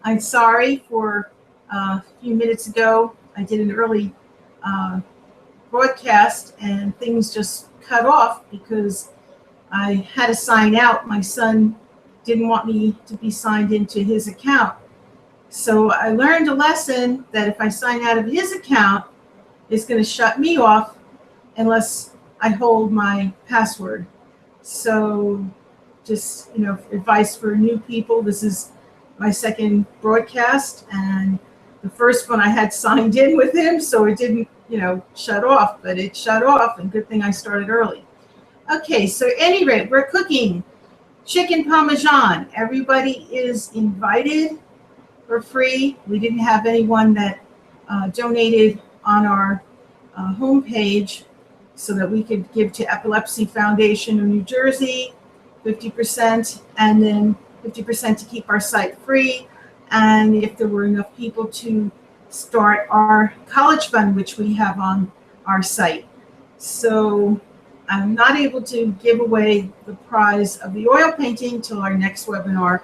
I'm sorry for a few minutes ago. I did an early uh, broadcast and things just cut off because I had to sign out. My son didn't want me to be signed into his account. So I learned a lesson that if I sign out of his account, it's going to shut me off unless I hold my password. So just, advice for new people. This is my second broadcast, and the first one I had signed in with him, so it didn't, shut off, but it shut off, and good thing I started early. Okay, so at any rate, we're cooking chicken Parmesan. Everybody is invited for free. We didn't have anyone that donated on our homepage so that we could give to Epilepsy Foundation of New Jersey 50%, and then 50% to keep our site free. And if there were enough people to start our college fund, which we have on our site. So I'm not able to give away the prize of the oil painting till our next webinar,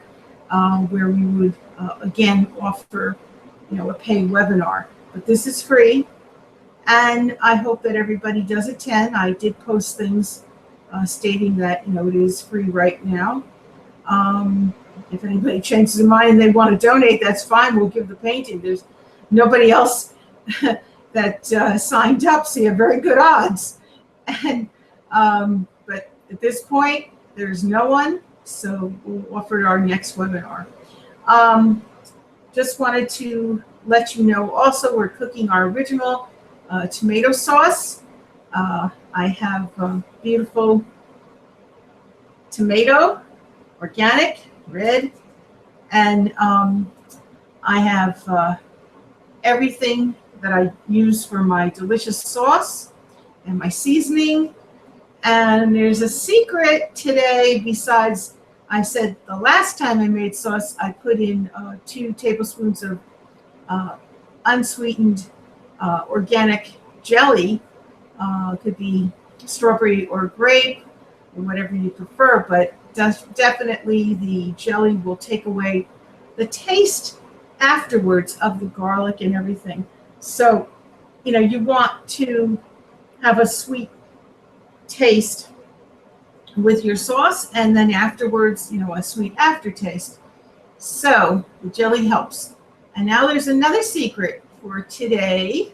where we would again offer, a paid webinar. But this is free, and I hope that everybody does attend. I did post things stating that it is free right now. If anybody changes their mind and they want to donate, that's fine. We'll give the painting. There's nobody else that signed up, so you have very good odds. And but at this point, there's no one, so we'll offer our next webinar. Just wanted to let you know also we're cooking our original tomato sauce. I have beautiful tomato, organic, red, and I have everything that I use for my delicious sauce and my seasoning. And there's a secret today besides I said the last time I made sauce, I put in 2 tablespoons of unsweetened organic jelly. Could be strawberry or grape or whatever you prefer, but definitely the jelly will take away the taste afterwards of the garlic and everything. So, you want to have a sweet taste with your sauce, and then afterwards, a sweet aftertaste. So the jelly helps. And now there's another secret for today,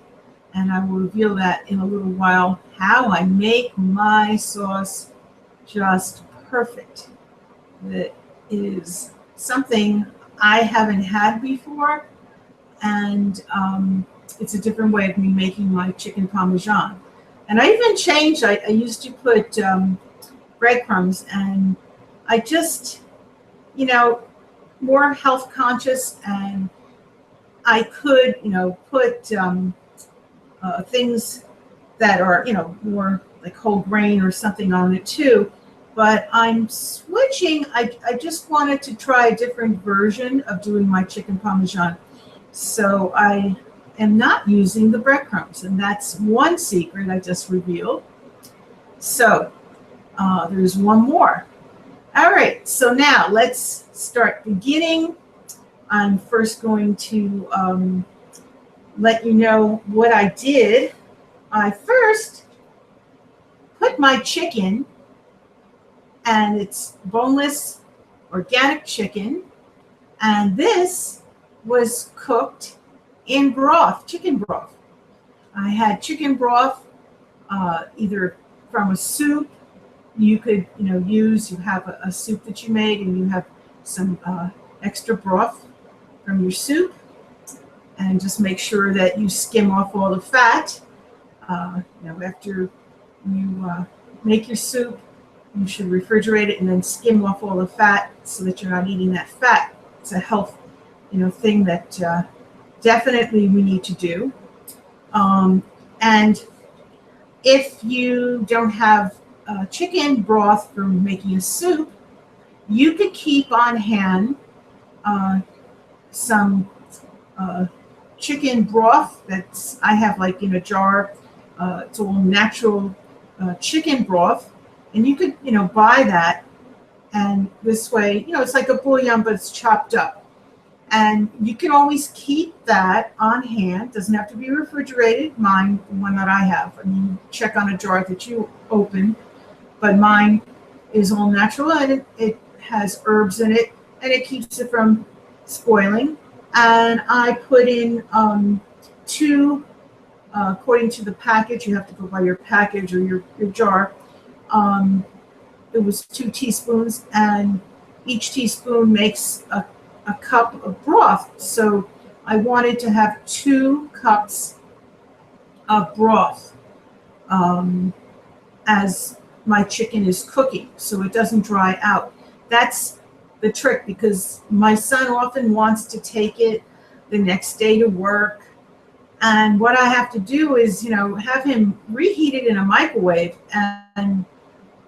and I will reveal that in a little while, how I make my sauce just perfect. That is something I haven't had before, and it's a different way of me making my chicken Parmesan. And I even changed, I used to put breadcrumbs, and I just, more health conscious, and I could, put things that are, more like whole grain or something on it too. But I'm switching. I just wanted to try a different version of doing my chicken Parmesan. So I am not using the breadcrumbs, and that's one secret I just revealed. So there's one more. All right, so now let's start beginning. I'm first going to let you know what I did. I first put my chicken, and it's boneless organic chicken, and this was cooked in broth, chicken broth. I had chicken broth either from a soup. You could, use, you have a soup that you made, and you have some extra broth from your soup, and just make sure that you skim off all the fat. After you make your soup, you should refrigerate it and then skim off all the fat so that you're not eating that fat. It's a health, thing that definitely we need to do. And if you don't have chicken broth from making a soup, you could keep on hand some chicken broth that's I have like in a jar. It's all natural chicken broth, and you could buy that, and this way it's like a bouillon but it's chopped up, And you can always keep that on hand. Doesn't have to be refrigerated. Mine, the one that I have, I mean, check on a jar that you open, but mine is all natural and it has herbs in it and it keeps it from spoiling. And I put in two, according to the package, you have to go by your package or your jar. It was 2 teaspoons, and each teaspoon makes a cup of broth. So I wanted to have 2 cups of broth as my chicken is cooking, so it doesn't dry out. That's the trick, because my son often wants to take it the next day to work. And what I have to do is, have him reheat it in a microwave, and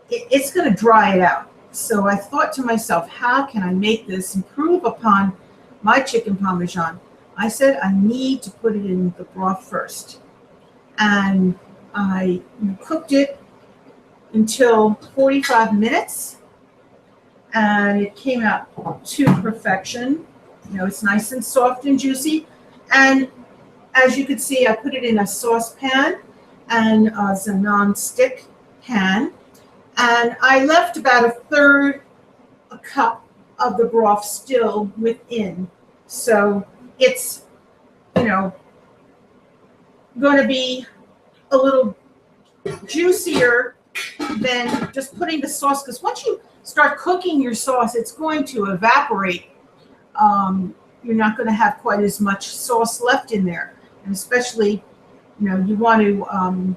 it's going to dry it out. So I thought to myself, how can I make this improve upon my chicken Parmesan? I said, I need to put it in the broth first. And I cooked it until 45 minutes, and it came out to perfection. It's nice and soft and juicy. And as you can see, I put it in a saucepan, and it's a non-stick pan. And I left about a third a cup of the broth still within. So it's, going to be a little juicier than just putting the sauce. Because once you start cooking your sauce, it's going to evaporate. You're not going to have quite as much sauce left in there. And especially, you want to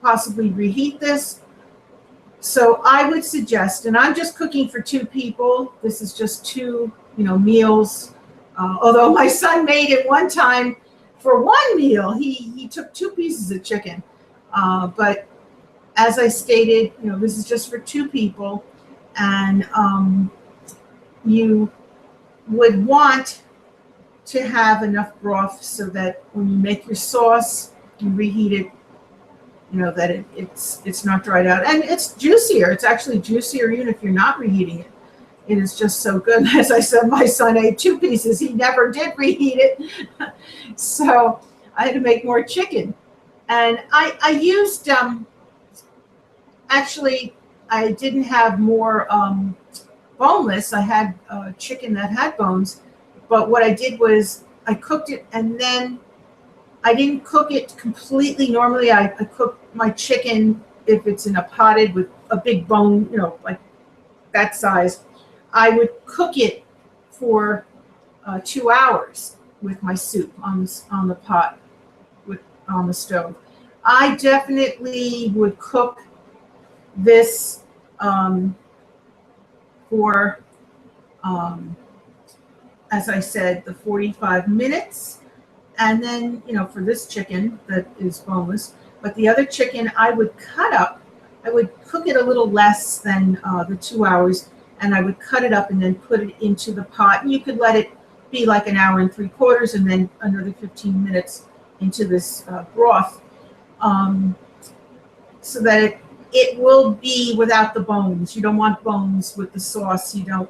possibly reheat this. So I would suggest, and I'm just cooking for 2 people. This is just 2, meals. Although my son made it one time for 1 meal. He took 2 pieces of chicken. But as I stated, this is just for 2 people. And you would want to have enough broth so that when you make your sauce, you reheat it, that it's not dried out, and it's juicier. It's actually juicier even if you're not reheating it. It is just so good. As I said, my son ate 2 pieces. He never did reheat it, so I had to make more chicken. And I used actually I didn't have more boneless. I had chicken that had bones, but what I did was I cooked it, and then I didn't cook it completely. Normally, I cook my chicken, if it's in a potted with a big bone, like that size, I would cook it for 2 hours with my soup on the pot, on the stove. I definitely would cook this for, as I said, the 45 minutes. And then, for this chicken that is boneless, but the other chicken I would cut up. I would cook it a little less than the 2 hours, and I would cut it up and then put it into the pot. And you could let it be like 1 hour and 3/4, and then another 15 minutes into this broth, so that it will be without the bones. You don't want bones with the sauce. You don't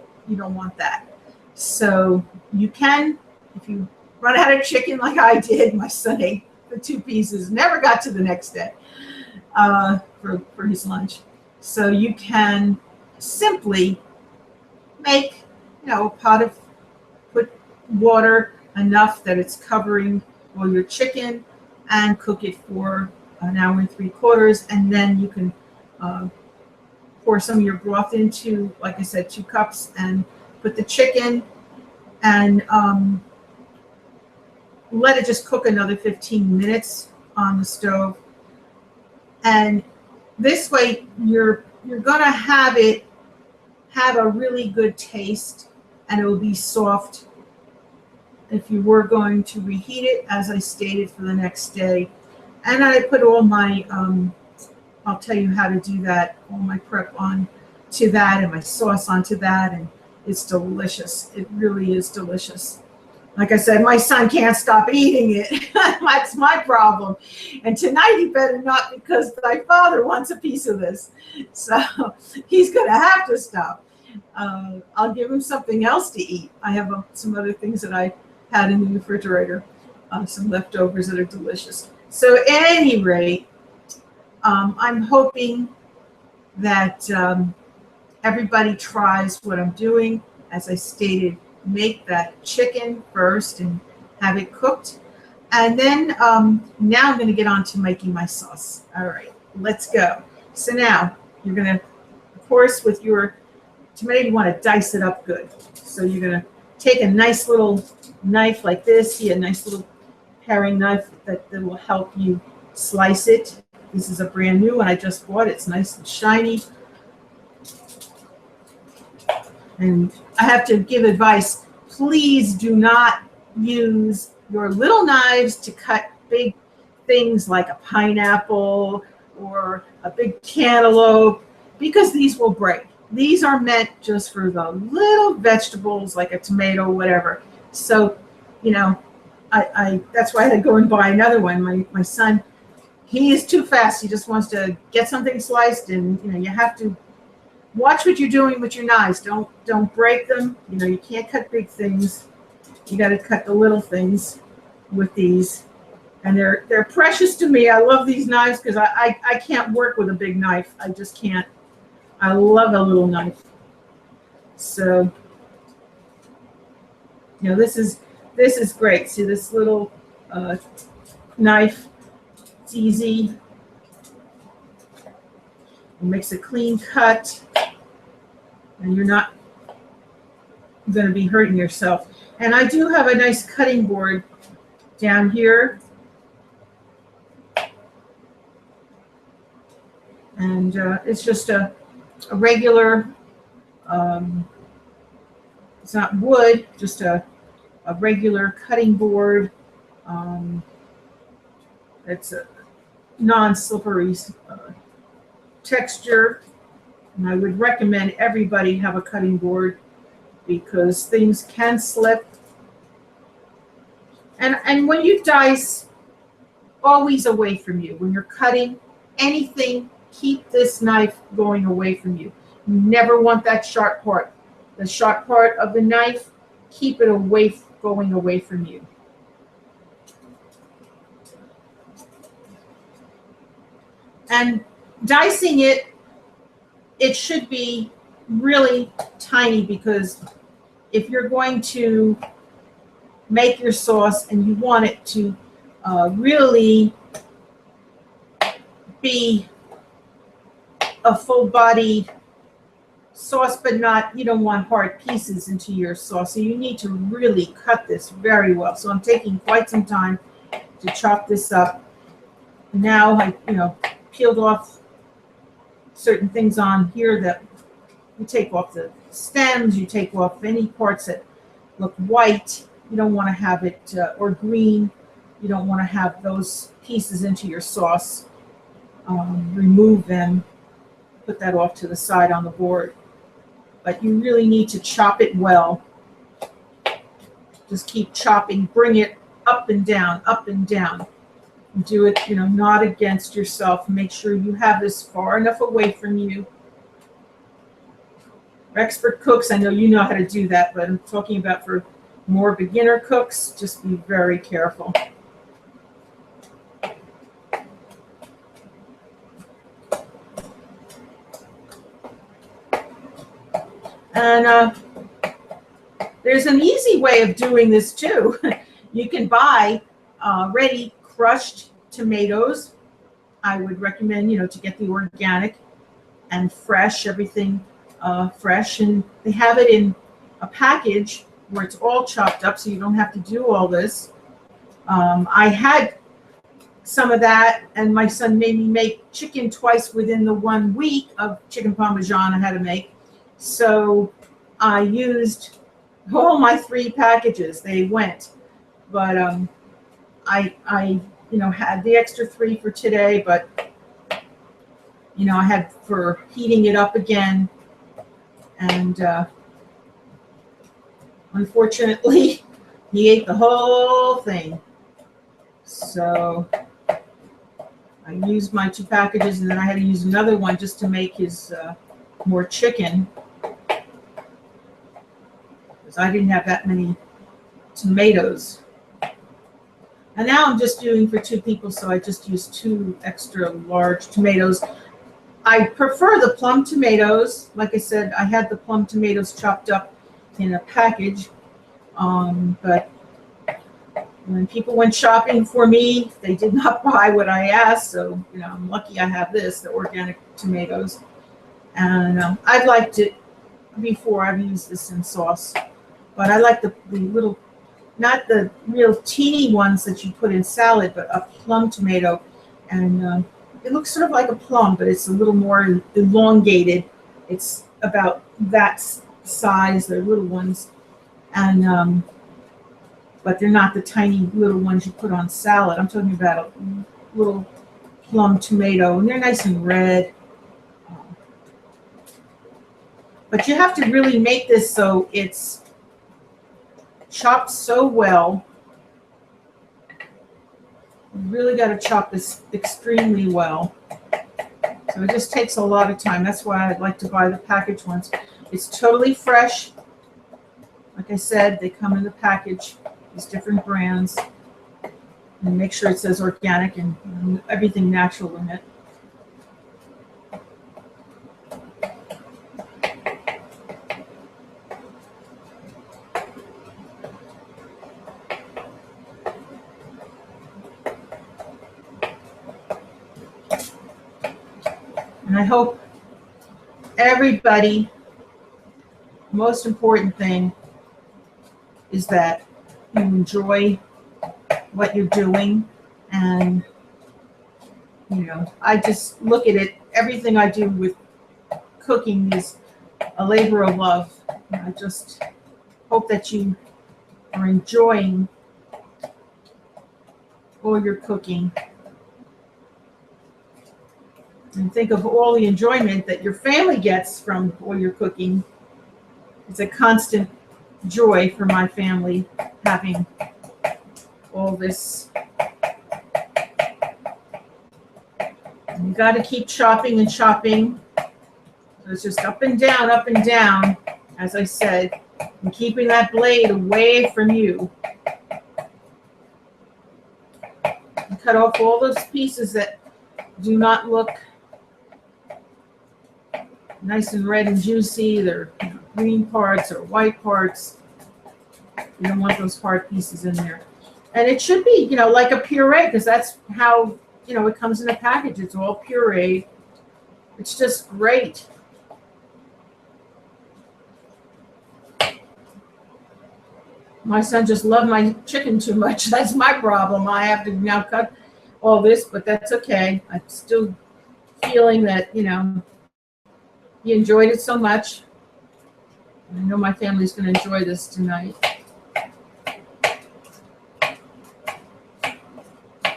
want that. So you can, if you run out of chicken like I did. My son ate the 2 pieces, never got to the next day for his lunch. So you can simply make, a pot of, put water enough that it's covering all your chicken, and cook it for 1 hour and 3/4, and then you can pour some of your broth into, like I said, 2 cups, and put the chicken, and let it just cook another 15 minutes on the stove. And this way you're gonna have it have a really good taste, and it will be soft if you were going to reheat it, as I stated, for the next day. And I put all my I'll tell you how to do that, all my prep on to that, and my sauce onto that, and it's delicious. It really is delicious. Like I said, my son can't stop eating it. That's my problem. And tonight he better not, because my father wants a piece of this. So he's going to have to stop. I'll give him something else to eat. I have some other things that I had in the refrigerator, some leftovers that are delicious. So at any rate, I'm hoping that everybody tries what I'm doing. As I stated, make that chicken first and have it cooked. And then now I'm going to get on to making my sauce. All right, let's go. So now you're going to, of course, with your tomato, you want to dice it up good. So you're going to take a nice little knife like this. See, a nice little paring knife that will help you slice it. This is a brand new one I just bought. It's nice and shiny. And I have to give advice. Please do not use your little knives to cut big things like a pineapple or a big cantaloupe, because these will break. These are meant just for the little vegetables like a tomato, whatever. So, you know, I that's why I had to go and buy another one. My son, he is too fast. He just wants to get something sliced, and you know, you have to watch what you're doing with your knives. Don't break them. You know, you can't cut big things. You got to cut the little things with these. And they're precious to me. I love these knives because I can't work with a big knife. I just can't. I love a little knife. So, you know, this is great. See this little knife? It's easy. It makes a clean cut, and you're not going to be hurting yourself. And I do have a nice cutting board down here. And it's just a regular, it's not wood, just a regular cutting board. It's a non-slippery texture. And I would recommend everybody have a cutting board because things can slip. And when you dice, always away from you. When you're cutting anything, keep this knife going away from you. You never want that sharp part. The sharp part of the knife, keep it away, going away from you. And dicing it, it should be really tiny, because if you're going to make your sauce and you want it to really be a full-bodied sauce, but not, you don't want hard pieces into your sauce. So you need to really cut this very well. So I'm taking quite some time to chop this up. Now I, peeled off certain things on here that you take off the stems, you take off any parts that look white. You don't want to have it, or green. You don't want to have those pieces into your sauce. Remove them. Put that off to the side on the board. But you really need to chop it well. Just keep chopping. Bring it up and down, up and down. Do it, not against yourself. Make sure you have this far enough away from you. For expert cooks, I know you know how to do that, but I'm talking about for more beginner cooks, just be very careful. And there's an easy way of doing this too. You can buy ready crushed tomatoes. I would recommend, to get the organic and fresh, everything fresh. And they have it in a package where it's all chopped up, so you don't have to do all this. I had some of that, and my son made me make chicken twice within the 1 week of chicken Parmesan I had to make. So I used all my 3 packages. They went, but I had the extra 3 for today, but I had for heating it up again, and unfortunately he ate the whole thing. So I used my 2 packages, and then I had to use another one just to make his more chicken. So I didn't have that many tomatoes. And now I'm just doing for 2 people, so I just used 2 extra large tomatoes. I prefer the plum tomatoes. Like I said, I had the plum tomatoes chopped up in a package. But when people went shopping for me, they did not buy what I asked. So, I'm lucky I have this, the organic tomatoes. And I've liked it before. I've used this in sauce. But I like the little, not the real teeny ones that you put in salad, but a plum tomato. And it looks sort of like a plum, but it's a little more elongated. It's about that size. They're little ones. And but they're not the tiny little ones you put on salad. I'm talking about a little plum tomato, and they're nice and red. But you have to really make this so it's chopped so well. You really got to chop this extremely well. So it just takes a lot of time. That's why I'd like to buy the packaged ones. It's totally fresh. Like I said, they come in the package, these different brands. And make sure it says organic and everything natural in it. And I hope everybody, most important thing is that you enjoy what you're doing. And, I just look at it, everything I do with cooking is a labor of love. And I just hope that you are enjoying all your cooking. And think of all the enjoyment that your family gets from all your cooking. It's a constant joy for my family having all this. And you got to keep chopping and chopping. So it's just up and down, as I said, and keeping that blade away from you. And cut off all those pieces that do not look nice and red and juicy. They're green parts or white parts. You don't want those hard pieces in there. And it should be, like a puree, because that's how, it comes in a package. It's all pureed. It's just great. My son just loved my chicken too much. That's my problem. I have to now cut all this, but that's okay. I'm still feeling that, he enjoyed it so much. I know my family's going to enjoy this tonight.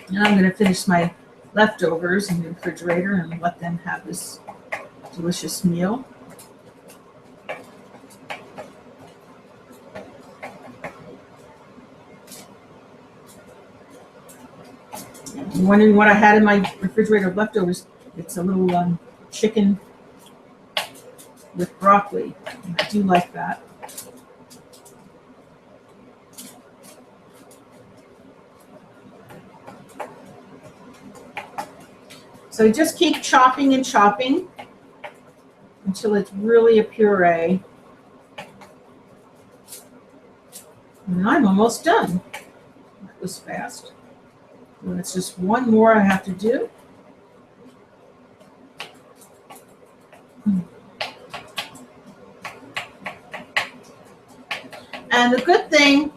And I'm going to finish my leftovers in the refrigerator and let them have this delicious meal. You're wondering what I had in my refrigerator of leftovers? It's a little chicken with broccoli. And I do like that. So just keep chopping and chopping until it's really a puree. And I'm almost done. That was fast. And it's just one more I have to do. And the good thing,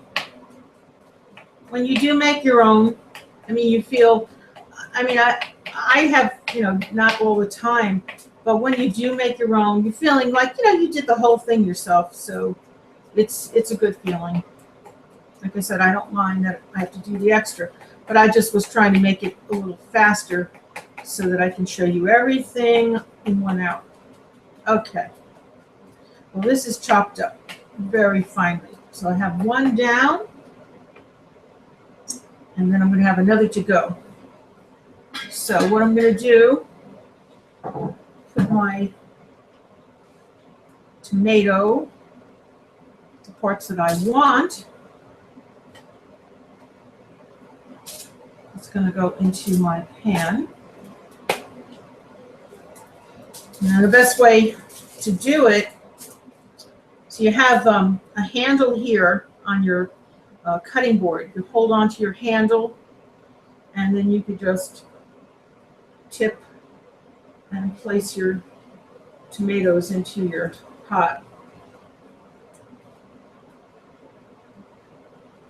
when you do make your own, you feel, I have, not all the time, but when you do make your own, you're feeling like, you did the whole thing yourself. So it's a good feeling. Like I said, I don't mind that I have to do the extra, but I just was trying to make it a little faster so that I can show you everything in one hour. Okay. Well, this is chopped up very finely. So I have one down, and then I'm going to have another to go. So what I'm going to do, put my tomato, parts that I want. It's going to go into my pan. Now the best way to do it, so you have a handle here on your cutting board. You hold on to your handle, and then you could just tip and place your tomatoes into your pot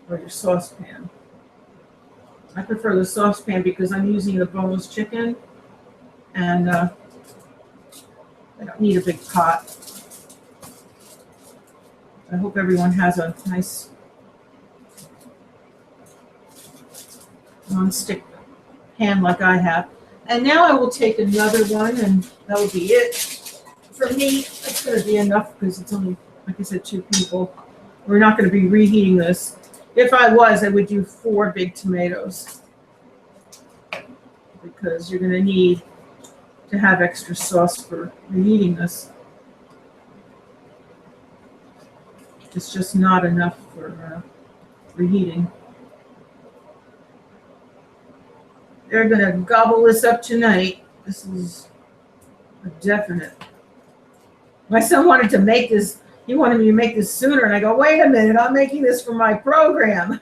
or your saucepan. I prefer the saucepan because I'm using the boneless chicken, and I don't need a big pot. I hope everyone has a nice non-stick pan like I have. And now I will take another one, and that will be it. For me, it's going to be enough because it's only, like I said, 2 people. We're not going to be reheating this. If I was, I would do 4 big tomatoes because you're going to need to have extra sauce for reheating this. It's just not enough for reheating. They're going to gobble this up tonight. This is a definite. My son wanted to make this. He wanted me to make this sooner, and I go, wait a minute, I'm making this for my program.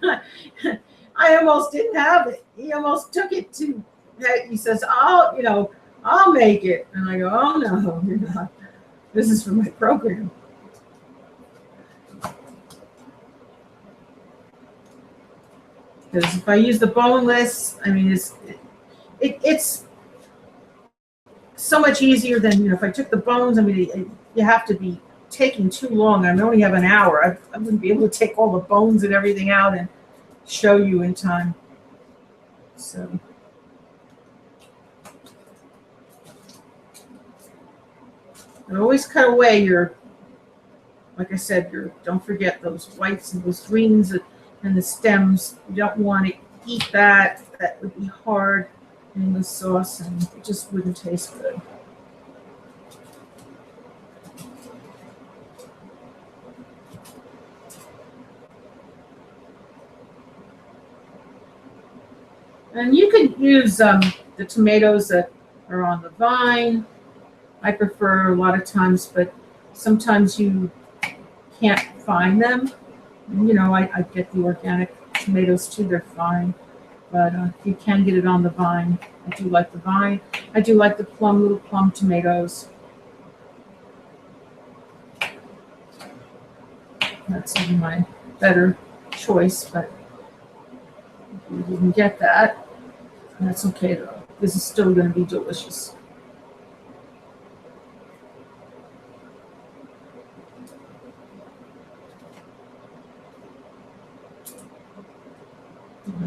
I almost didn't have it. He almost took it to, he says, I'll make it. And I go, oh, no, you're not. This is for my program. Because if I use the boneless, I mean, it's so much easier than, if I took the bones, I mean, you have to be taking too long. I only have an hour. I wouldn't be able to take all the bones and everything out and show you in time. So. And always cut away your, like I said, don't forget those whites and those greens and the stems. You don't want to eat that. That would be hard in the sauce, and it just wouldn't taste good. And you could use the tomatoes that are on the vine. I prefer a lot of times, but sometimes you can't find them. I get the organic tomatoes too, they're fine. But if you can get it on the vine, I do like the vine. I do like the little plum tomatoes. That's even my better choice, but if you didn't get that, that's okay though. This is still going to be delicious.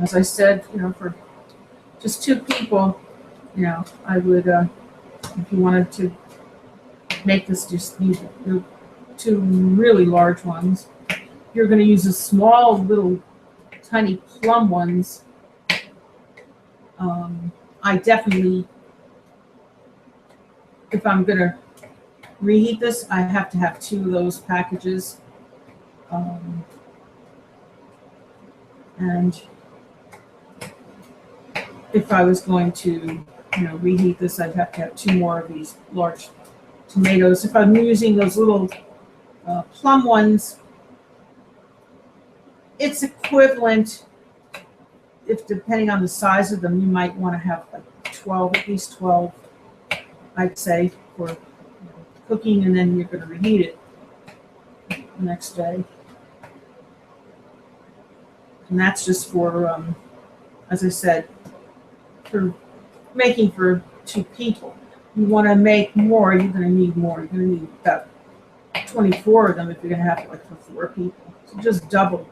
As I said, for just 2 people, I would, if you wanted to make this, just use 2 really large ones. You're going to use the small, little, tiny plum ones. I definitely, if I'm going to reheat this, I have to have 2 of those packages. And if I was going to, reheat this, I'd have to have 2 more of these large tomatoes. If I'm using those little plum ones, it's equivalent. If depending on the size of them, you might want to have like 12, at least 12, I'd say, for cooking, and then you're going to reheat it the next day. And that's just for, as I said, for making for 2 people. You want to make more, you're going to need more. You're going to need about 24 of them if you're going to have it like for 4 people. So just double.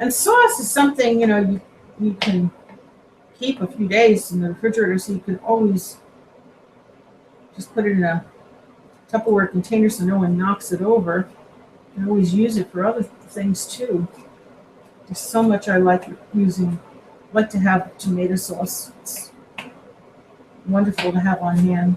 And sauce is something, you can keep a few days in the refrigerator, so you can always just put it in a Tupperware container so no one knocks it over. You can always use it for other things too. There's so much I like to have tomato sauce. It's wonderful to have on hand.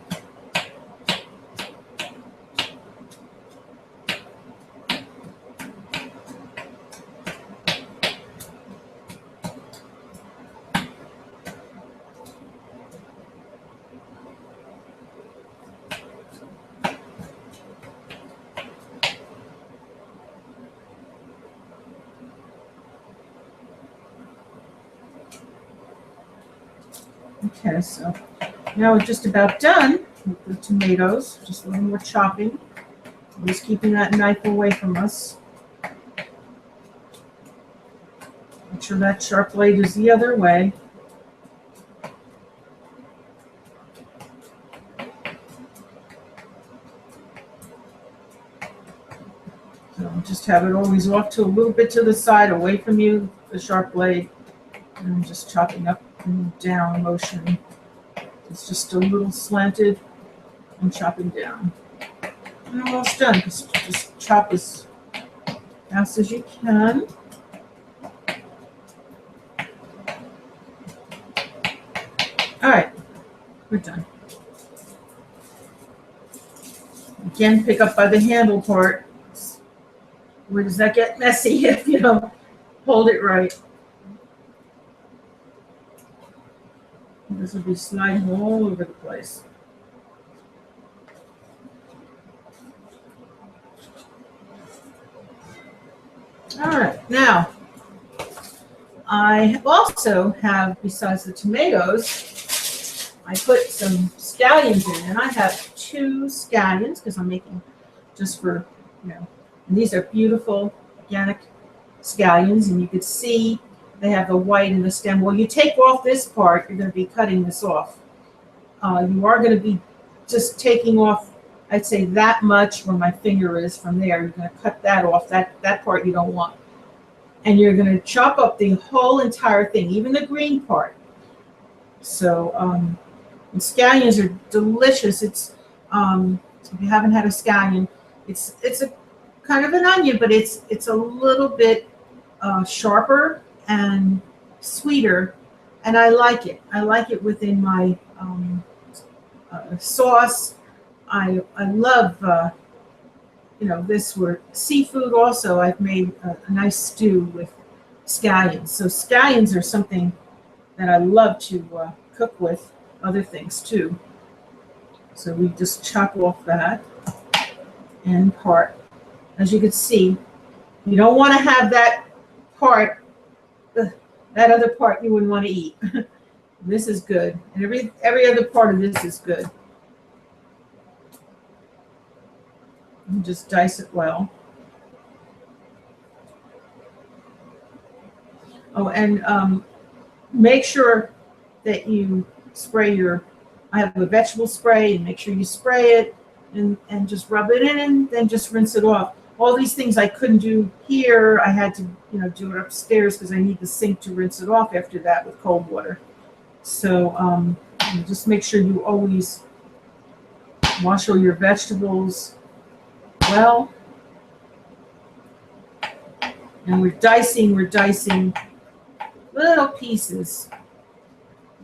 Okay, so now we're just about done with the tomatoes. Just a little more chopping. Just keeping that knife away from us. Make sure that sharp blade is the other way. So just have it always off to a little bit to the side, away from you, the sharp blade. And I'm just chopping up and down motion. It's just a little slanted and chopping down. And almost done. Just chop as fast as you can. All right, we're done. Again, pick up by the handle part. Where does that get messy if you don't hold it right? This will be sliding all over the place. All right, now I also have, besides the tomatoes, I put some scallions in, and I have 2 scallions because I'm making just for, and these are beautiful organic scallions, and you could see they have the white in the stem. Well, you take off this part, you're going to be cutting this off. You are going to be just taking off, I'd say that much where my finger is from there. You're going to cut that off, that part you don't want. And you're going to chop up the whole entire thing, even the green part. So, and scallions are delicious. It's, if you haven't had a scallion, it's a kind of an onion, but it's a little bit sharper and sweeter, and I like it. I like it within my sauce. I love this for seafood. Also, I've made a nice stew with scallions. So scallions are something that I love to cook with other things too. So we just chop off that end part. As you can see, you don't want to have that part. That other part you wouldn't want to eat. This is good, and every other part of this is good. And just dice it well. Oh, and make sure that you spray your. I have a vegetable spray, and make sure you spray it and just rub it in, and then just rinse it off. All these things I couldn't do here. I had to, do it upstairs because I need the sink to rinse it off after that with cold water. So just make sure you always wash all your vegetables well. And we're dicing little pieces.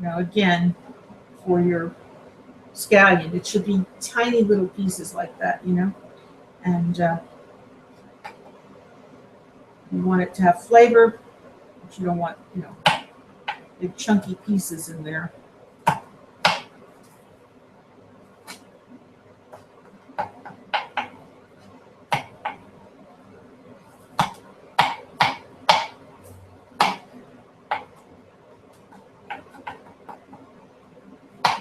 Again, for your scallion, it should be tiny little pieces like that, and you want it to have flavor, but you don't want, big chunky pieces in there.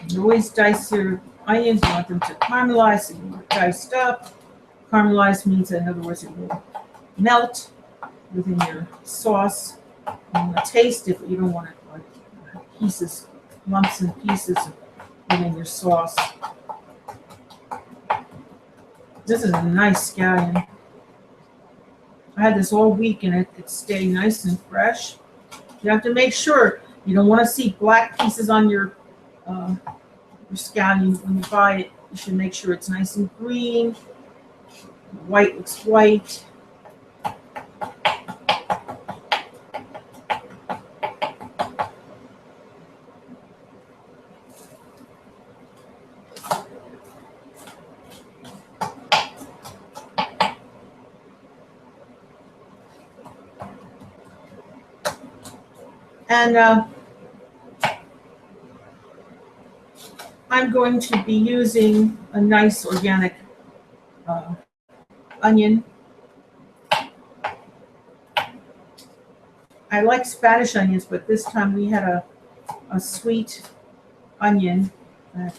You always dice your onions. You want them to caramelize, so you want it diced up. Caramelize means, in other words, it will melt within your sauce. You want to taste it, but you don't want it like pieces, lumps and pieces within your sauce. This is a nice scallion. I had this all week, and it stayed nice and fresh. You have to make sure you don't want to see black pieces on your scallion when you buy it. You should make sure it's nice and green. White looks white. And I'm going to be using a nice organic onion. I like Spanish onions, but this time we had a sweet onion that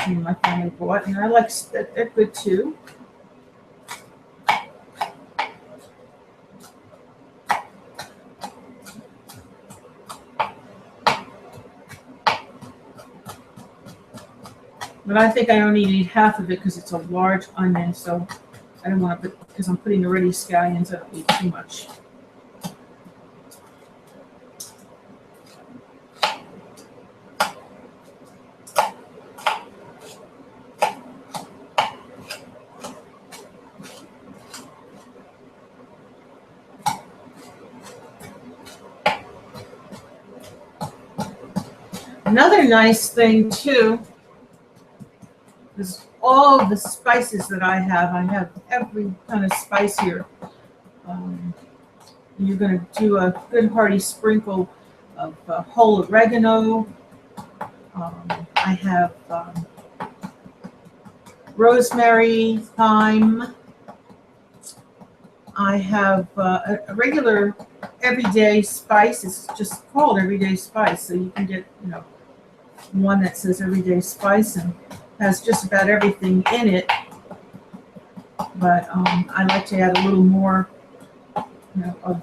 my family bought, and I like that. They're good too. But I think I only need half of it because it's a large onion, so I don't want to put, because I'm putting already scallions, I don't need too much. Another nice thing too is all of the spices that I have every kind of spice here. You're going to do a good hearty sprinkle of whole oregano. I have rosemary, thyme. I have a regular everyday spice. It's just called everyday spice, so you can get, one that says everyday spice and has just about everything in it. But I like to add a little more, of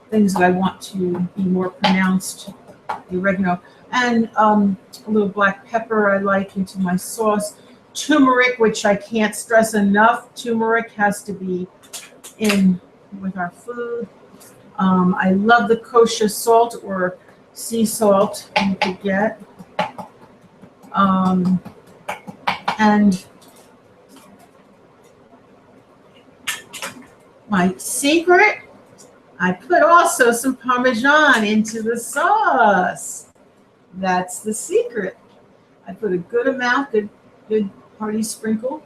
things that I want to be more pronounced. The oregano and a little black pepper I like into my sauce. Turmeric, which I can't stress enough. Turmeric has to be in with our food. I love the kosher salt or sea salt you could get. And my secret, I put also some Parmesan into the sauce. That's the secret. I put a good amount, good hearty sprinkle.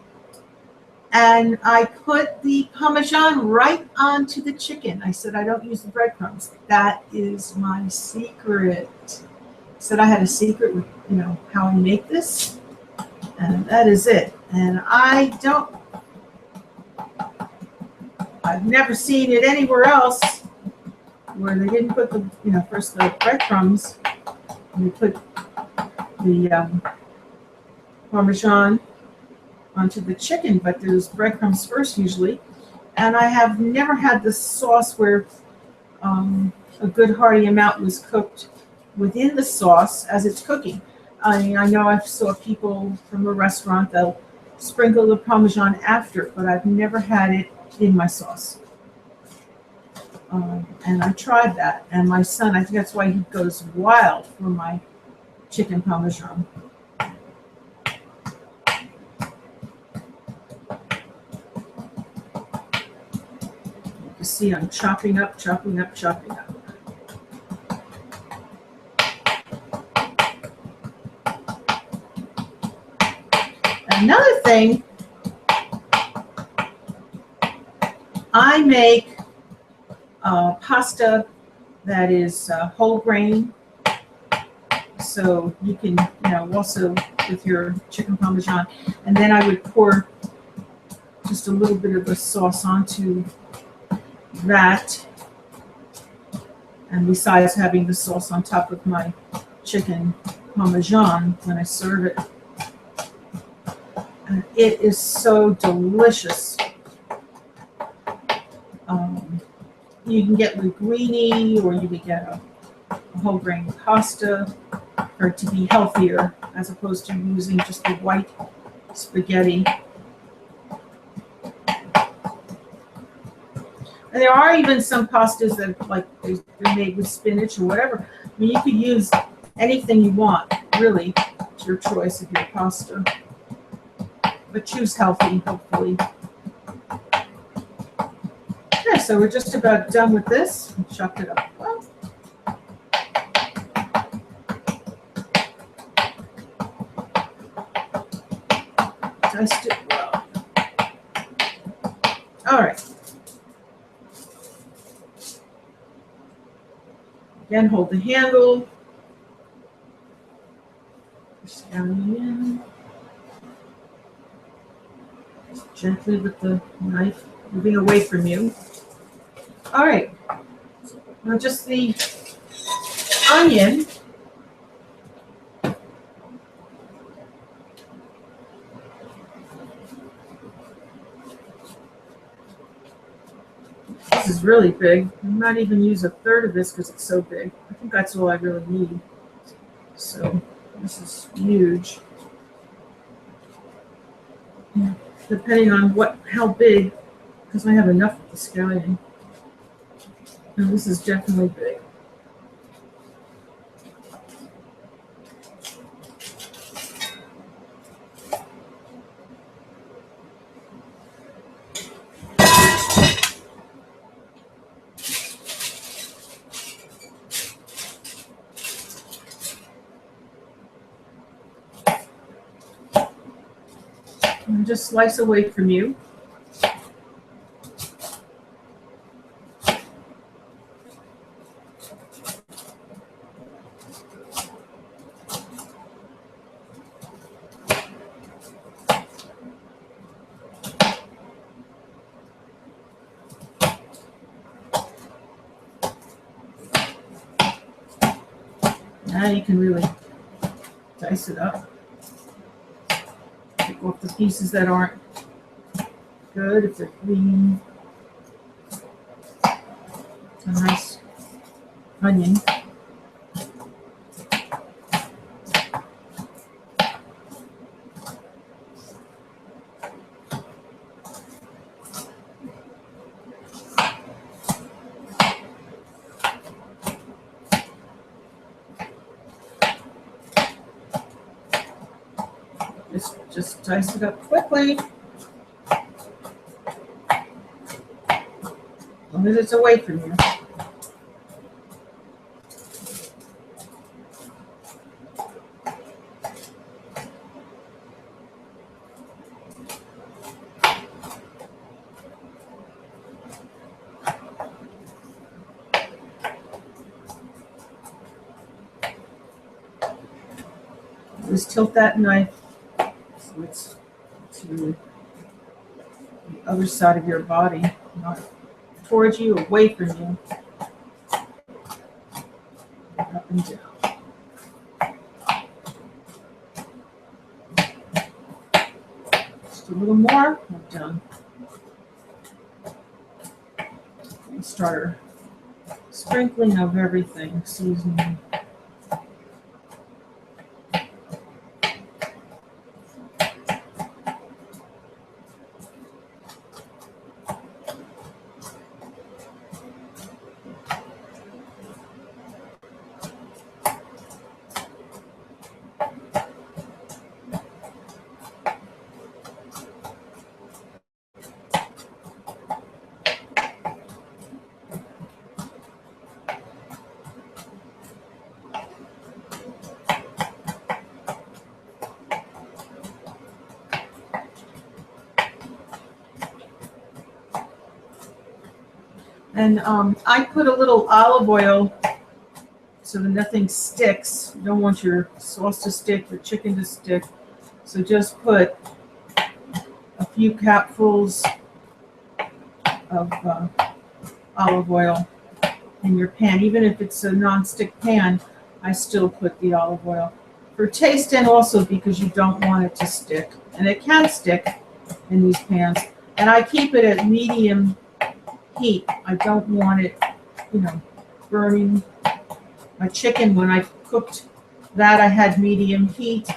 And I put the Parmesan right onto the chicken. I said I don't use the breadcrumbs. That is my secret. I said I had a secret with, how I make this. And that is it. And I've never seen it anywhere else where they didn't put the, first the breadcrumbs, and they put the Parmesan onto the chicken, but there's breadcrumbs first usually. And I have never had this sauce where a good hearty amount was cooked within the sauce as it's cooking. I know I saw people from a restaurant, they'll sprinkle the Parmesan after, but I've never had it in my sauce. And I tried that, and my son, I think that's why he goes wild for my chicken Parmesan. You can see I'm chopping up. Another thing, I make pasta that is whole grain, so you can, also with your chicken Parmesan, and then I would pour just a little bit of the sauce onto that, and besides having the sauce on top of my chicken Parmesan when I serve it. And it is so delicious. You can get linguine, or you can get a whole grain pasta for it to be healthier, as opposed to using just the white spaghetti. And there are even some pastas that they're made with spinach or whatever. I mean, you could use anything you want, really. It's your choice of your pasta. But choose healthy, hopefully. Okay, so we're just about done with this. Chop it up well. Diced it well. All right. Again, hold the handle. Scallion in. Just gently with the knife moving away from you. All right. Now just the onion. This is really big. I might even use a third of this because it's so big. I think that's all I really need. So this is huge. Depending on how big, because I have enough of the scallion. And this is definitely big. And just slice away from you. Now you can really dice it up. Take off the pieces that aren't good if they're green. It's a nice onion. Just dice it up quickly. As long as it's away from you. Just tilt that knife so it's to the other side of your body, not towards you, away from you. Up and down. Just a little more. I'm done. And start sprinkling of everything, seasoning. And I put a little olive oil so that nothing sticks. You don't want your sauce to stick, your chicken to stick. So just put a few capfuls of olive oil in your pan. Even if it's a non-stick pan, I still put the olive oil. For taste and also because you don't want it to stick. And it can stick in these pans. And I keep it at medium heat. I don't want it, burning. My chicken, when I cooked that, I had medium heat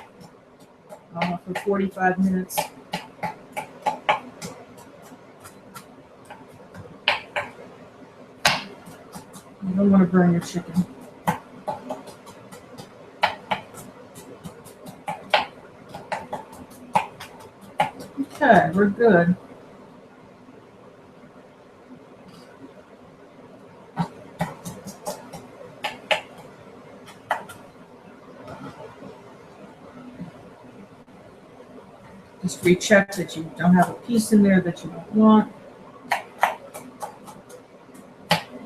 for 45 minutes. You don't want to burn your chicken. Okay, we're good. Just recheck that you don't have a piece in there that you don't want.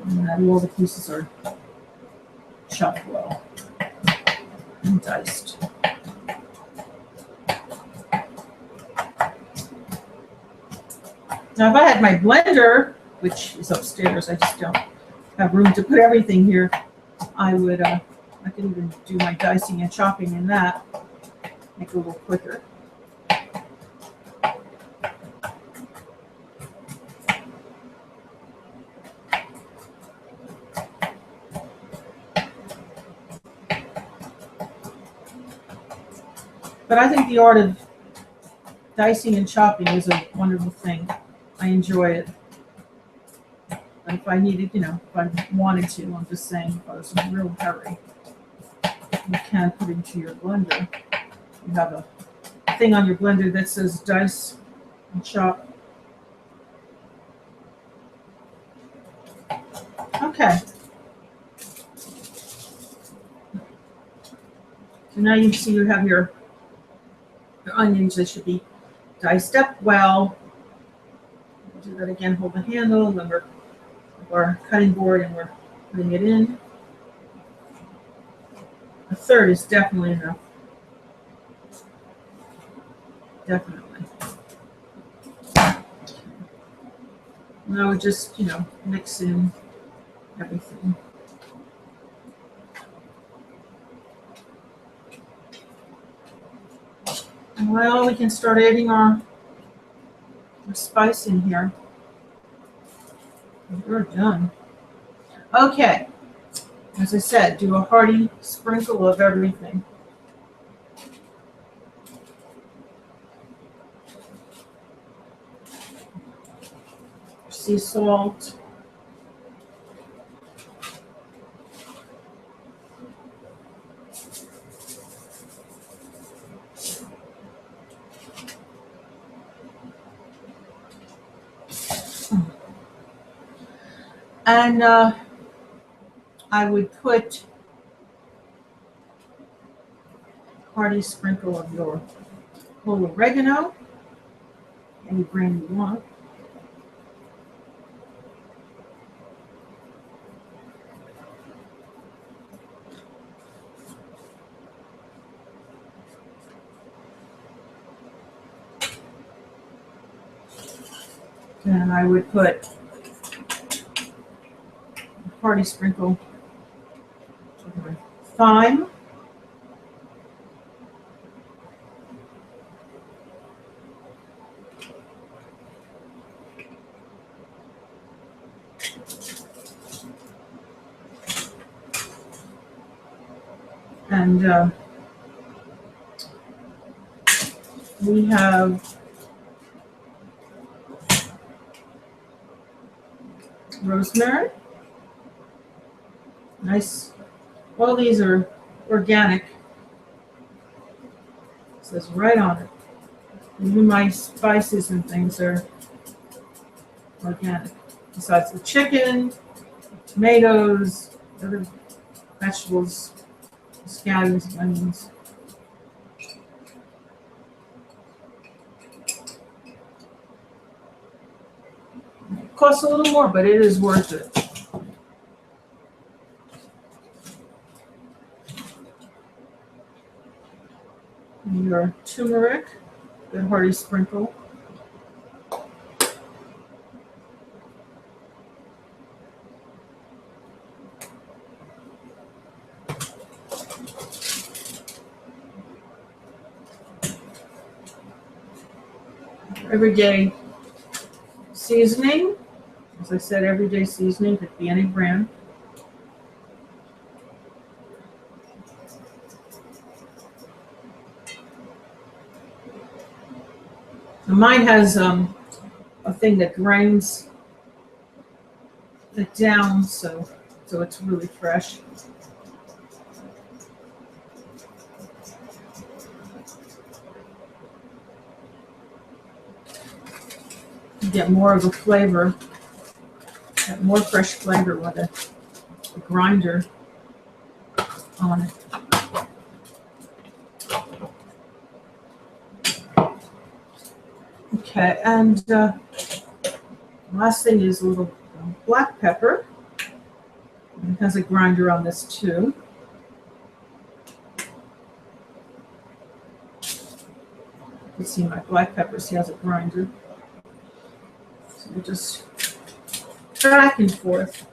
And that all the pieces are chopped well and diced. Now, if I had my blender, which is upstairs, I just don't have room to put everything here, I would, I could even do my dicing and chopping in that, make it a little quicker. But I think the art of dicing and chopping is a wonderful thing. I enjoy it. But if I needed, if I wanted to, I'm just saying, if I was in a real hurry, you can put it into your blender. You have a thing on your blender that says dice and chop. Okay. So now you see you have your onions. They should be diced up well. We'll do that again. Hold the handle, then we're our cutting board, and we're putting it in. A third is definitely enough. Definitely. Now we just, mix in everything. Well, we can start adding our spice in here. We're done. Okay. As I said, do a hearty sprinkle of everything. Sea salt. And I would put a hearty sprinkle of your whole oregano, any brand you want. And I would put a hearty sprinkle of thyme. And we have rosemary. Nice. All these are organic. It says right on it. Even my spices and things are organic. Besides the chicken, tomatoes, other vegetables, scallions, onions. It costs a little more, but it is worth it. And your turmeric, good hearty sprinkle. Everyday seasoning. As I said, everyday seasoning could be any brand. Now mine has a thing that grinds it down, so it's really fresh. You get more of a flavor, get more fresh flavor with a grinder on it. Okay, and last thing is a little black pepper. It has a grinder on this too. You can see my black pepper, see, has a grinder. So we'll just back and forth.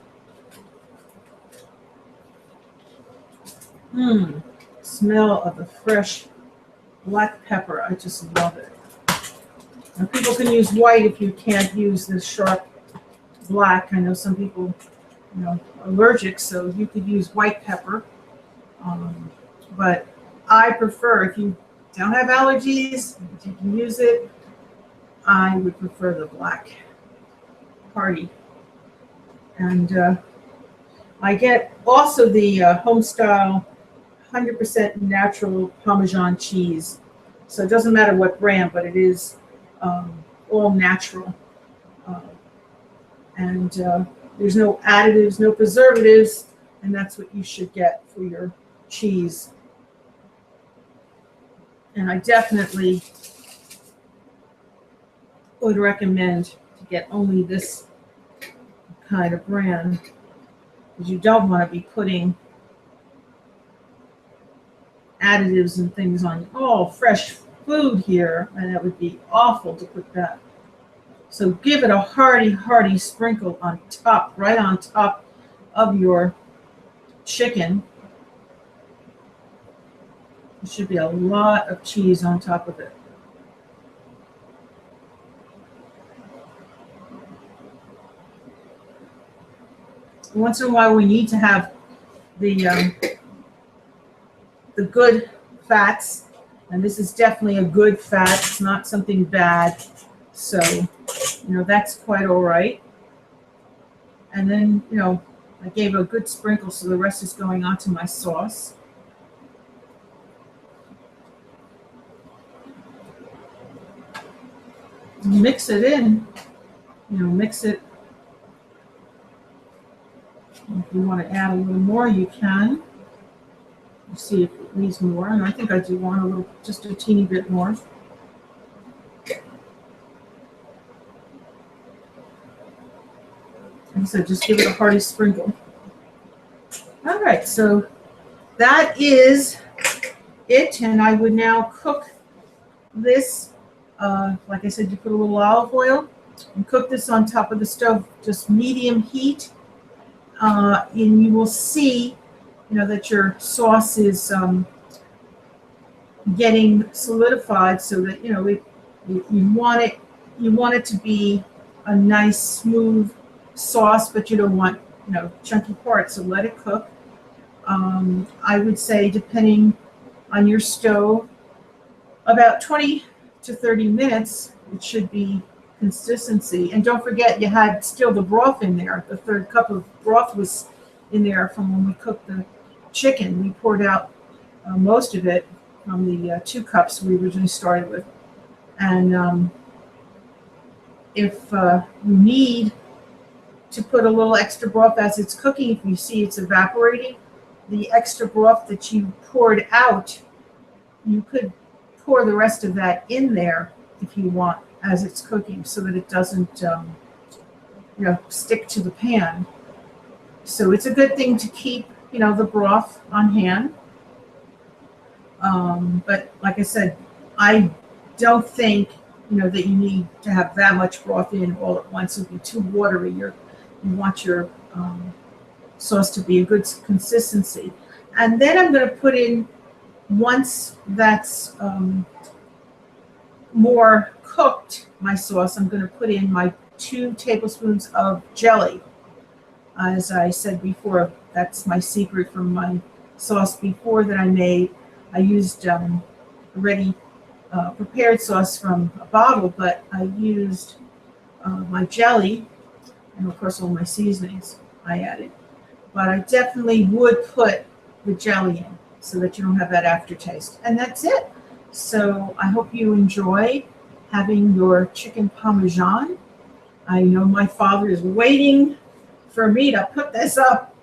Smell of the fresh black pepper. I just love it. Now, people can use white if you can't use this sharp black. I know some people, are allergic, so you could use white pepper. But I prefer, if you don't have allergies, if you can use it, I would prefer the black party. And I get also the home-style 100% natural Parmesan cheese. So it doesn't matter what brand, but it is all natural. And there's no additives, no preservatives, and that's what you should get for your cheese. And I definitely would recommend to get only this kind of brand, because you don't want to be putting additives and things on all fresh food here, and it would be awful to put that. So give it a hearty sprinkle on top, right on top of your chicken. There should be a lot of cheese on top of it. Once in a while, we need to have the good fats, and this is definitely a good fat. It's not something bad, so that's quite all right. And then I gave a good sprinkle, so the rest is going onto my sauce. Mix it in, mix it. If you want to add a little more, you can. See if it needs more, and I think I do want a little, just a teeny bit more. And so just give it a hearty sprinkle. All right, so that is it, and I would now cook this. Like I said, you put a little olive oil and cook this on top of the stove, just medium heat, and you will see that your sauce is getting solidified, so that you want it to be a nice smooth sauce, but you don't want chunky parts. So let it cook. I would say, depending on your stove, about 20 to 30 minutes. It should be consistency. And don't forget, you had still the broth in there. The third cup of broth was in there from when we cooked the chicken. We poured out most of it from the 2 cups we originally started with. And if you need to put a little extra broth as it's cooking, if you see it's evaporating, the extra broth that you poured out, you could pour the rest of that in there if you want as it's cooking, so that it doesn't stick to the pan. So it's a good thing to keep the broth on hand. But like I said, I don't think that you need to have that much broth in all at once. It would be too watery. You want your sauce to be a good consistency. And then I'm going to put in, once that's more cooked, my sauce, I'm going to put in my 2 tablespoons of jelly. As I said before, that's my secret from my sauce before that I made. I used already prepared sauce from a bottle, but I used my jelly, and of course all my seasonings I added. But I definitely would put the jelly in so that you don't have that aftertaste. And that's it. So I hope you enjoy having your chicken Parmesan. I know my father is waiting for me to put this up.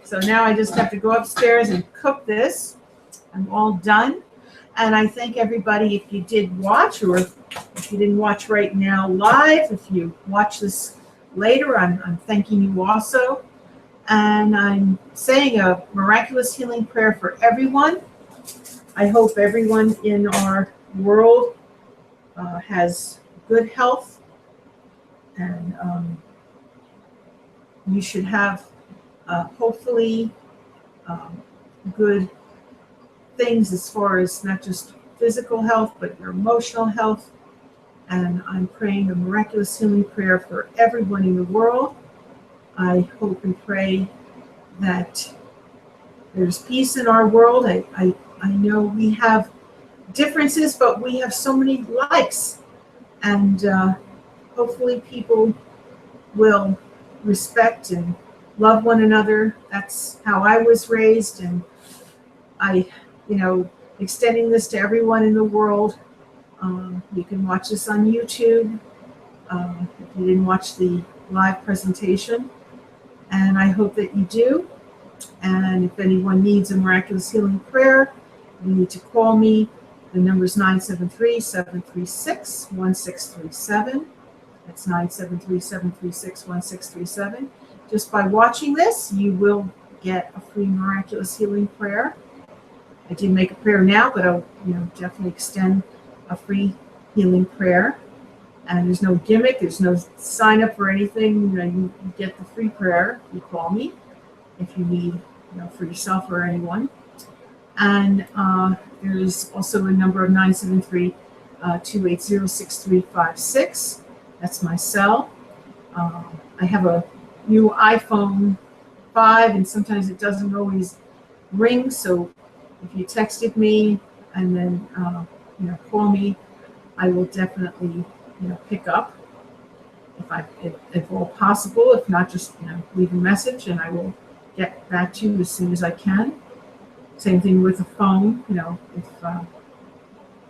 So now I just have to go upstairs and cook this. I'm all done. And I thank everybody if you did watch, or if you didn't watch right now live, if you watch this later, I'm thanking you also. And I'm saying a miraculous healing prayer for everyone. I hope everyone in our world has good health, and you should have hopefully good things as far as not just physical health, but your emotional health. And I'm praying a miraculous healing prayer for everyone in the world. I hope and pray that there's peace in our world. I know we have differences, but we have so many likes. And hopefully people will respect and love one another. That's how I was raised. And extending this to everyone in the world. You can watch this on YouTube if you didn't watch the live presentation. And I hope that you do. And if anyone needs a miraculous healing prayer, you need to call me. The number is 973-736-1637. That's 973-736-1637. Just by watching this, you will get a free miraculous healing prayer. I did make a prayer now, but I'll definitely extend a free healing prayer. And there's no gimmick, there's no sign up for anything. You get the free prayer. You call me if you need, for yourself or anyone. And there's also a number of 973-280-6356. That's my cell. I have a new iPhone 5, and sometimes it doesn't always ring. So if you texted me and then call me, I will definitely pick up if all possible. If not, just leave a message and I will get back to you as soon as I can. Same thing with the phone. If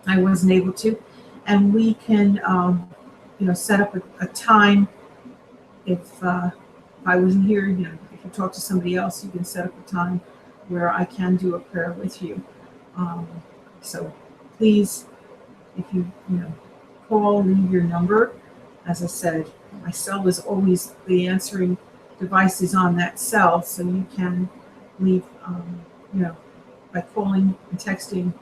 I wasn't able to, and we can set up a time. If I wasn't here, if you talk to somebody else, you can set up a time where I can do a prayer with you. So please, if you call, leave your number. As I said, my cell is always the answering device is on that cell, so you can leave. By calling and texting,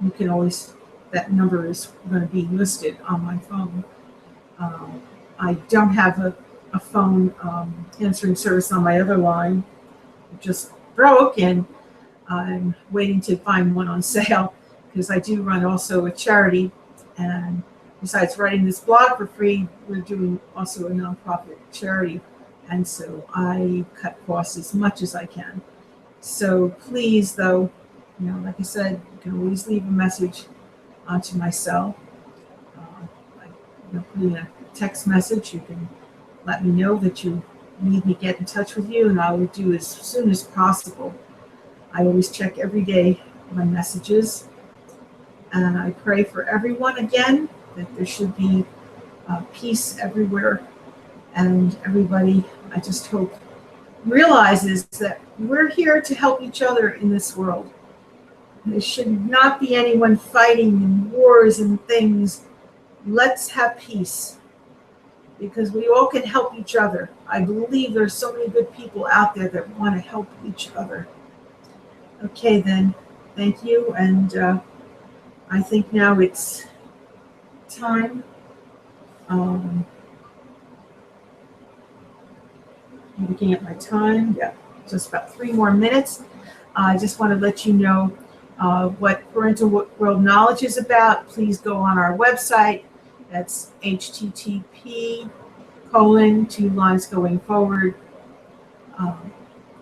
you can always, that number is going to be listed on my phone. I don't have a phone answering service on my other line. It just broke, and I'm waiting to find one on sale because I do run also a charity. And besides writing this blog for free, we're doing also a nonprofit charity. And so I cut costs as much as I can. So please, though, like I said, you can always leave a message onto my cell. Put in a text message. You can let me know that you need me to get in touch with you, and I will do as soon as possible. I always check every day my messages, and I pray for everyone again that there should be peace everywhere, and everybody, I just hope, realizes that we're here to help each other in this world. There should not be anyone fighting and wars and things. Let's have peace, because we all can help each other. I believe there's so many good people out there that want to help each other. Okay, then, thank you. And I think now it's time. I'm looking at my time. Yeah, just about 3 more minutes. I just want to let you know what Parental World Knowledge is about. Please go on our website. That's http://2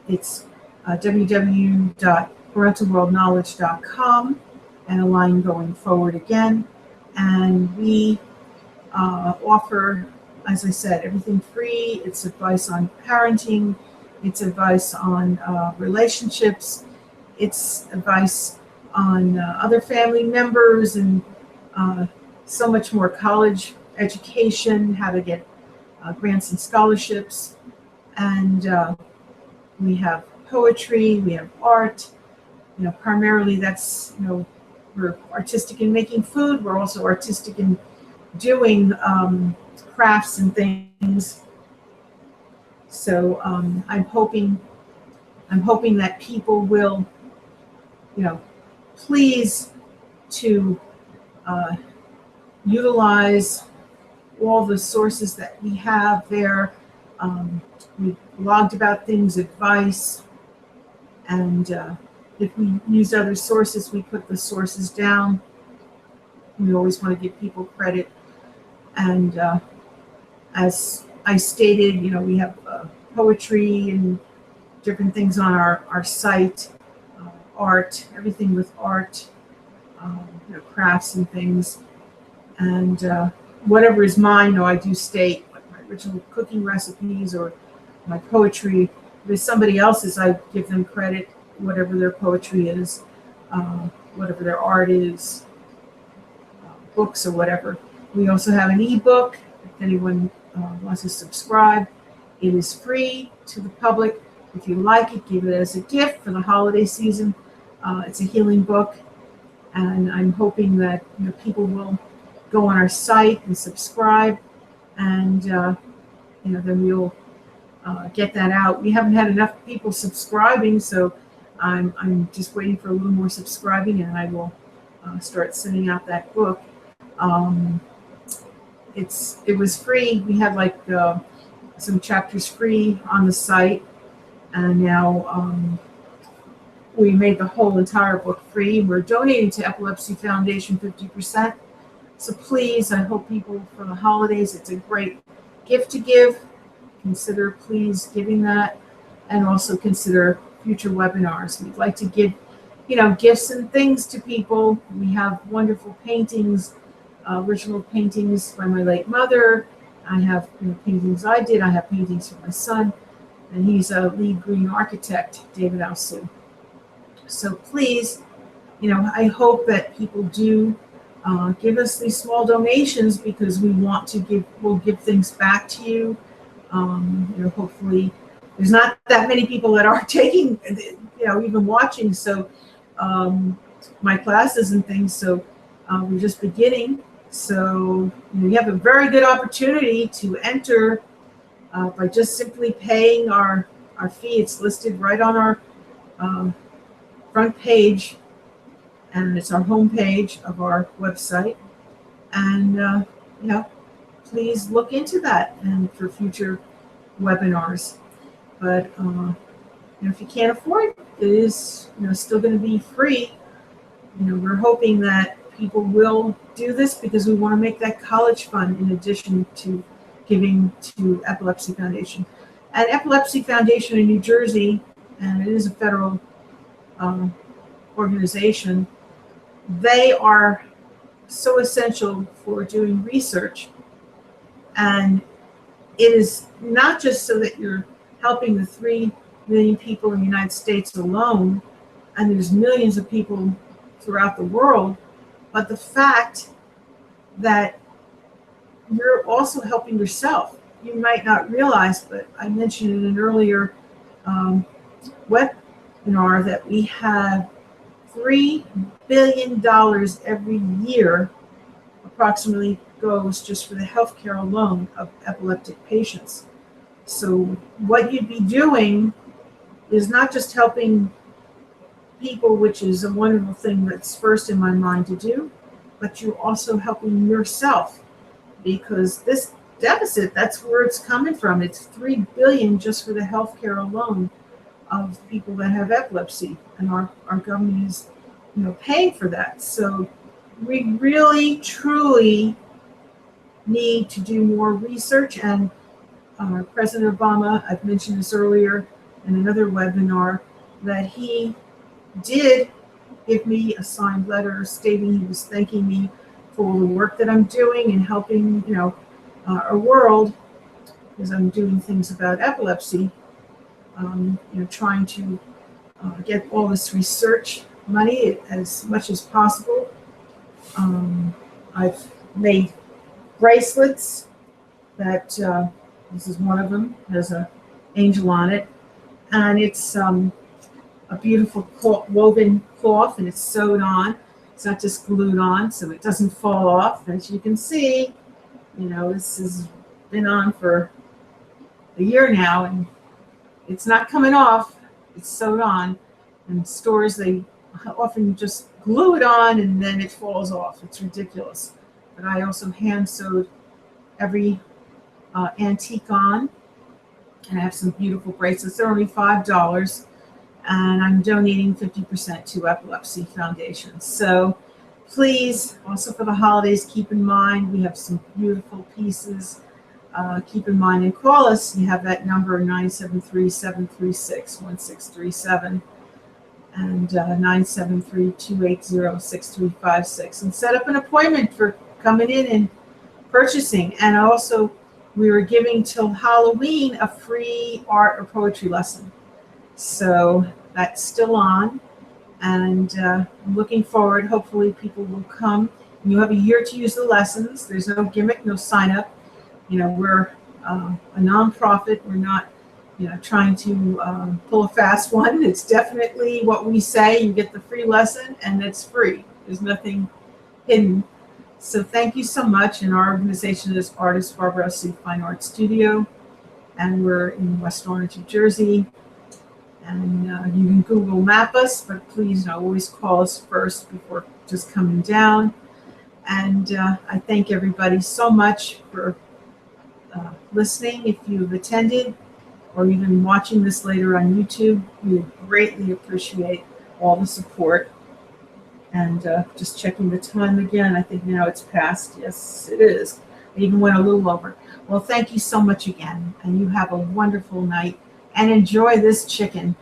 it's www.parentalworldknowledge.com, and a line going forward again. And we offer, as I said, everything free. It's advice on parenting. It's advice on relationships. It's advice on other family members, and so much more. College education, how to get grants and scholarships, and we have poetry, we have art. Primarily that's, we're artistic in making food. We're also artistic in doing crafts and things. So I'm hoping that people will, please to utilize all the sources that we have there. We blogged about things, advice, and if we use other sources, we put the sources down. We always want to give people credit. And as I stated, we have poetry and different things on our site, art, everything with art, crafts and things. And whatever is mine, I do state, like my original cooking recipes or my poetry. If it's somebody else's, I give them credit, whatever their poetry is, whatever their art is, books or whatever. We also have an ebook. If anyone wants to subscribe, it is free to the public. If you like it, give it as a gift for the holiday season. It's a healing book, and I'm hoping that people will go on our site and subscribe, and then we'll get that out. We haven't had enough people subscribing, so I'm just waiting for a little more subscribing, and I will start sending out that book. It was free. We had like some chapters free on the site, and now we made the whole entire book free. We're donating to Epilepsy Foundation 50%. So please, I hope people for the holidays, it's a great gift to give. Consider please giving that, and also consider future webinars. We'd like to give, gifts and things to people. We have wonderful paintings, original paintings by my late mother. I have paintings I did. I have paintings for my son, and he's a lead green architect, David Alsu. So please, I hope that people do give us these small donations, because we'll give things back to you. Hopefully there's not that many people that are taking, even watching. So my classes and things. So we're just beginning. So you have a very good opportunity to enter by just simply paying our fee. It's listed right on our front page, and it's our home page of our website. And please look into that and for future webinars. But if you can't afford it, it is still going to be free. We're hoping that people will do this, because we want to make that college fund in addition to giving to Epilepsy Foundation. And Epilepsy Foundation in New Jersey, and it is a federal organization, they are so essential for doing research. And it is not just so that you're helping the 3 million people in the United States alone, and there's millions of people throughout the world, but the fact that you're also helping yourself. You might not realize, but I mentioned in an earlier webinar that we have $3 billion every year approximately goes just for the healthcare alone of epileptic patients. So what you'd be doing is not just helping people, which is a wonderful thing that's first in my mind to do, but you're also helping yourself, because this deficit, that's where it's coming from. It's $3 billion just for the healthcare alone of people that have epilepsy, and our government is paying for that. So we really truly need to do more research. And President Obama, I've mentioned this earlier in another webinar, that he did give me a signed letter stating he was thanking me for the work that I'm doing and helping our world, because I'm doing things about epilepsy, trying to get all this research money as much as possible. I've made bracelets that This is one of them. There's a angel on it, and it's a beautiful woven cloth, and it's sewed on. It's not just glued on, so it doesn't fall off. As you can see, this has been on for a year now, and it's not coming off. It's sewed on. In stores, they often just glue it on and then it falls off. It's ridiculous. But I also hand sewed every antique on, and I have some beautiful bracelets. They're only $5, and I'm donating 50% to Epilepsy Foundation. So please, also for the holidays, keep in mind we have some beautiful pieces. Keep in mind and call us. You have that number 973-736-1637 and 973-280-6356, and set up an appointment for coming in and purchasing. And also, we were giving till Halloween a free art or poetry lesson. So that's still on, and I'm looking forward. Hopefully people will come. You have a year to use the lessons. There's no gimmick, no sign up. We're a nonprofit. We're not, trying to pull a fast one. It's definitely what we say. You get the free lesson, and it's free. There's nothing hidden. So thank you so much. And our organization is Artist Barbara C. Fine Art Studio, and we're in West Orange, New Jersey. And you can Google map us, but please always call us first before just coming down. And I thank everybody so much for listening. If you've attended or even watching this later on YouTube, we would greatly appreciate all the support. And just checking the time again, I think now it's past. Yes, it is. I even went a little over. Well, thank you so much again, and you have a wonderful night, and enjoy this chicken.